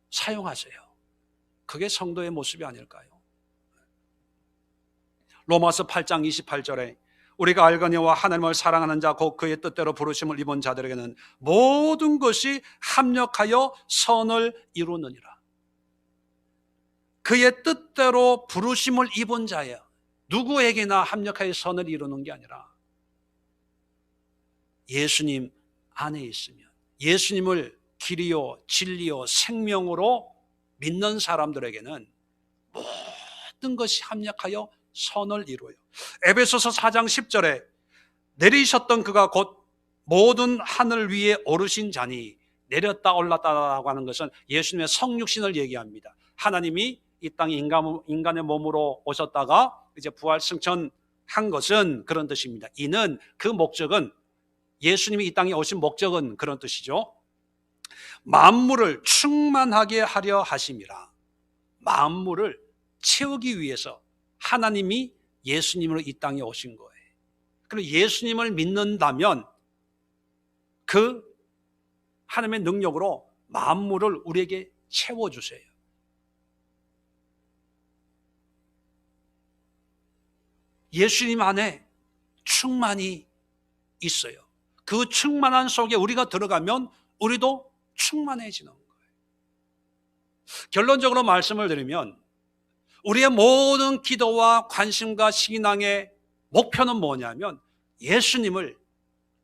사용하세요. 그게 성도의 모습이 아닐까요? 로마서 8장 28절에 우리가 알거니와 하나님을 사랑하는 자 곧 그의 뜻대로 부르심을 입은 자들에게는 모든 것이 합력하여 선을 이루느니라. 그의 뜻대로 부르심을 입은 자예요. 누구에게나 합력하여 선을 이루는 게 아니라 예수님 안에 있으면 예수님을 길이요 진리요 생명으로 믿는 사람들에게는 모든 것이 합력하여 선을 이루어요. 에베소서 4장 10절에 내리셨던 그가 곧 모든 하늘 위에 오르신 자니 내렸다 올랐다라고 하는 것은 예수님의 성육신을 얘기합니다. 하나님이 이 땅에 인간의 몸으로 오셨다가 이제 부활 승천한 것은 그런 뜻입니다. 이는 그 목적은 예수님이 이 땅에 오신 목적은 그런 뜻이죠. 만물을 충만하게 하려 하심이라. 만물을 채우기 위해서 하나님이 예수님으로 이 땅에 오신 거예요. 그리고 예수님을 믿는다면 그 하나님의 능력으로 만물을 우리에게 채워주세요. 예수님 안에 충만이 있어요. 그 충만한 속에 우리가 들어가면 우리도 충만해지는 거예요. 결론적으로 말씀을 드리면 우리의 모든 기도와 관심과 신앙의 목표는 뭐냐면 예수님을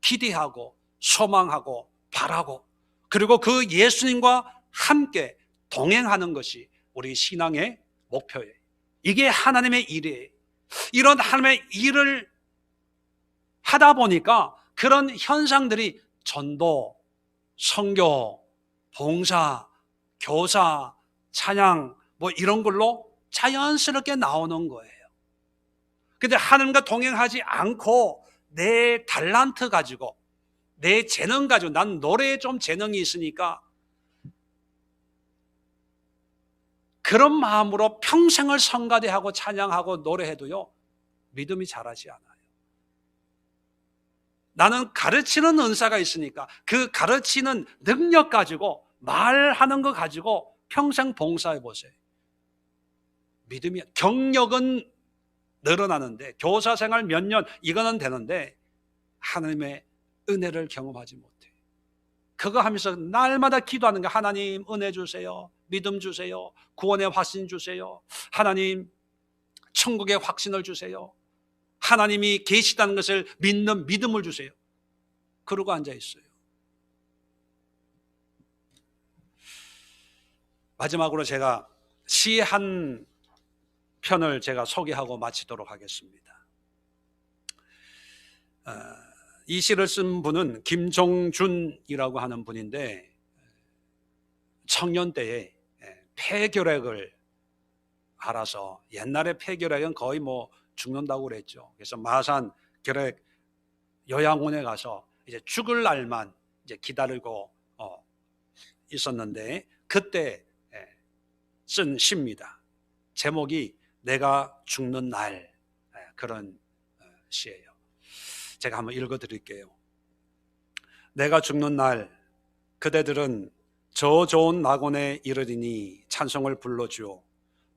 기대하고 소망하고 바라고 그리고 그 예수님과 함께 동행하는 것이 우리 신앙의 목표예요. 이게 하나님의 일이에요. 이런 하나님의 일을 하다 보니까 그런 현상들이 전도, 선교, 봉사, 교사, 찬양 뭐 이런 걸로 자연스럽게 나오는 거예요. 근데 하나님과 동행하지 않고 내 달란트 가지고 내 재능 가지고 난 노래에 좀 재능이 있으니까 그런 마음으로 평생을 성가대하고 찬양하고 노래해도요 믿음이 자라지 않아요. 나는 가르치는 은사가 있으니까 그 가르치는 능력 가지고 말하는 거 가지고 평생 봉사해 보세요. 믿음이 경력은 늘어나는데 교사 생활 몇 년 이거는 되는데 하나님의 은혜를 경험하지 못해. 그거 하면서 날마다 기도하는 게 하나님 은혜 주세요. 믿음 주세요. 구원의 확신 주세요. 하나님 천국의 확신을 주세요. 하나님이 계시다는 것을 믿는 믿음을 주세요. 그러고 앉아 있어요. 마지막으로 제가 시 한 편을 제가 소개하고 마치도록 하겠습니다. 이 시를 쓴 분은 김종준이라고 하는 분인데 청년 때에 폐결핵을 알아서 옛날에 폐결핵은 거의 뭐 죽는다고 그랬죠. 그래서 마산 결핵 요양원에 가서 이제 죽을 날만 이제 기다리고 있었는데 그때 쓴 시입니다. 제목이 내가 죽는 날 그런 시예요. 제가 한번 읽어드릴게요. 내가 죽는 날 그대들은 저 좋은 낙원에 이르리니 찬송을 불러주오.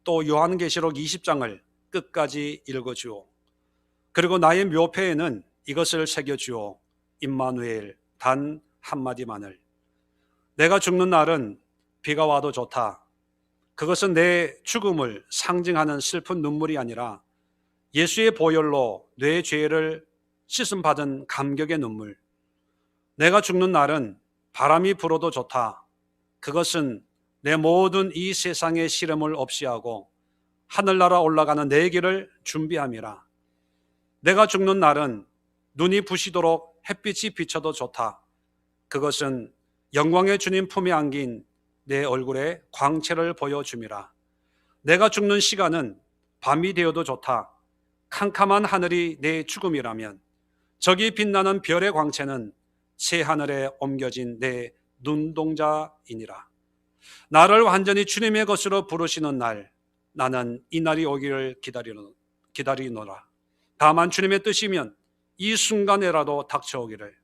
또 요한계시록 20장을 끝까지 읽어주오. 그리고 나의 묘패에는 이것을 새겨주오. 임마누엘 단 한마디만을. 내가 죽는 날은 비가 와도 좋다. 그것은 내 죽음을 상징하는 슬픈 눈물이 아니라 예수의 보혈로 내 죄를 씻음 받은 감격의 눈물. 내가 죽는 날은 바람이 불어도 좋다. 그것은 내 모든 이 세상의 시름을 없이 하고 하늘나라 올라가는 내 길을 준비함이라. 내가 죽는 날은 눈이 부시도록 햇빛이 비쳐도 좋다. 그것은 영광의 주님 품에 안긴 내 얼굴의 광채를 보여줌이라. 내가 죽는 시간은 밤이 되어도 좋다. 캄캄한 하늘이 내 죽음이라면 저기 빛나는 별의 광채는 새 하늘에 옮겨진 내 눈동자이니라. 나를 완전히 주님의 것으로 부르시는 날, 나는 이 날이 오기를 기다리노라. 다만 주님의 뜻이면 이 순간에라도 닥쳐오기를,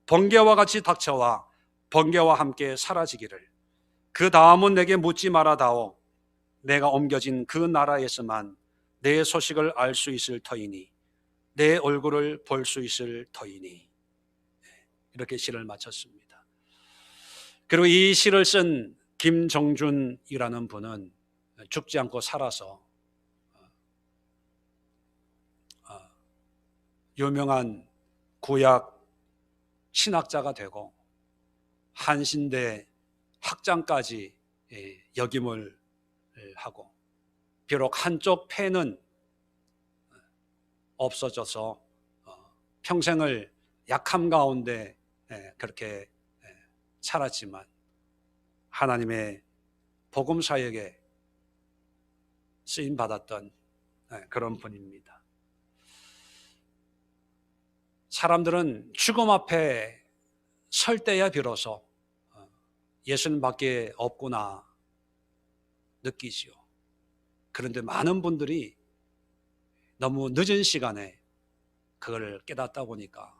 번개와 같이 닥쳐와 번개와 함께 사라지기를. 그 다음은 내게 묻지 말아다오. 내가 옮겨진 그 나라에서만 내 소식을 알 수 있을 터이니, 내 얼굴을 볼 수 있을 터이니. 이렇게 시를 마쳤습니다. 그리고 이 시를 쓴 김정준이라는 분은 죽지 않고 살아서 유명한 구약 신학자가 되고 한신대 학장까지 역임을 하고, 비록 한쪽 폐는 없어져서 평생을 약함 가운데 그렇게 살았지만 하나님의 복음 사역에 쓰임 받았던 그런 분입니다. 사람들은 죽음 앞에 설 때야 비로소 예수님밖에 없구나 느끼지요. 그런데 많은 분들이 너무 늦은 시간에 그걸 깨닫다 보니까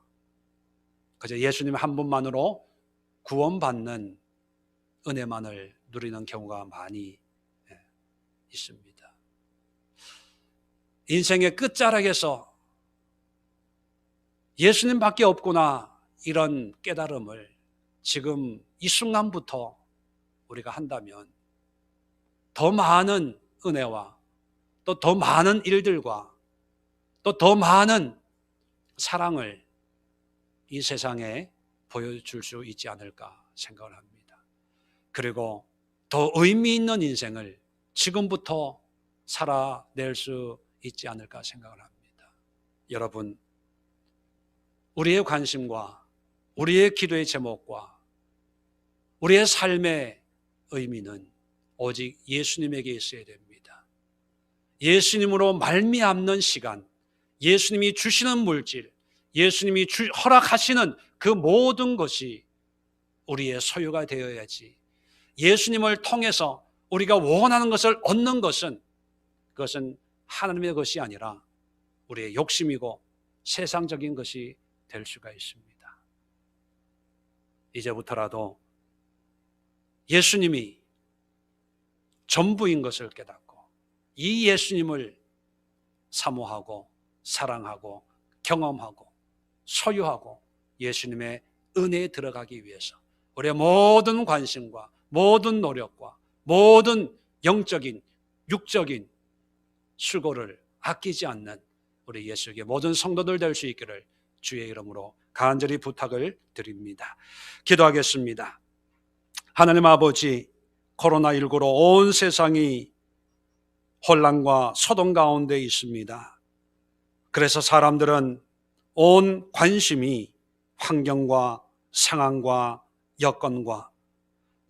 그저 예수님 한 분만으로 구원받는 은혜만을 누리는 경우가 많이 있습니다. 인생의 끝자락에서 예수님밖에 없구나 이런 깨달음을 지금 이 순간부터 우리가 한다면 더 많은 은혜와 또 더 많은 일들과 또 더 많은 사랑을 이 세상에 보여줄 수 있지 않을까 생각을 합니다. 그리고 더 의미 있는 인생을 지금부터 살아낼 수 있지 않을까 생각을 합니다. 여러분, 우리의 관심과 우리의 기도의 제목과 우리의 삶의 의미는 오직 예수님에게 있어야 됩니다. 예수님으로 말미암는 시간, 예수님이 주시는 물질, 예수님이 허락하시는 그 모든 것이 우리의 소유가 되어야지, 예수님을 통해서 우리가 원하는 것을 얻는 것은 그것은 하나님의 것이 아니라 우리의 욕심이고 세상적인 것이 될 수가 있습니다. 이제부터라도 예수님이 전부인 것을 깨닫고 이 예수님을 사모하고 사랑하고 경험하고 소유하고 예수님의 은혜에 들어가기 위해서 우리의 모든 관심과 모든 노력과 모든 영적인 육적인 수고를 아끼지 않는 우리 예수의 모든 성도들 될 수 있기를 주의 이름으로 간절히 부탁을 드립니다. 기도하겠습니다. 하나님 아버지, 코로나19로 온 세상이 혼란과 소동 가운데 있습니다. 그래서 사람들은 온 관심이 환경과 상황과 여건과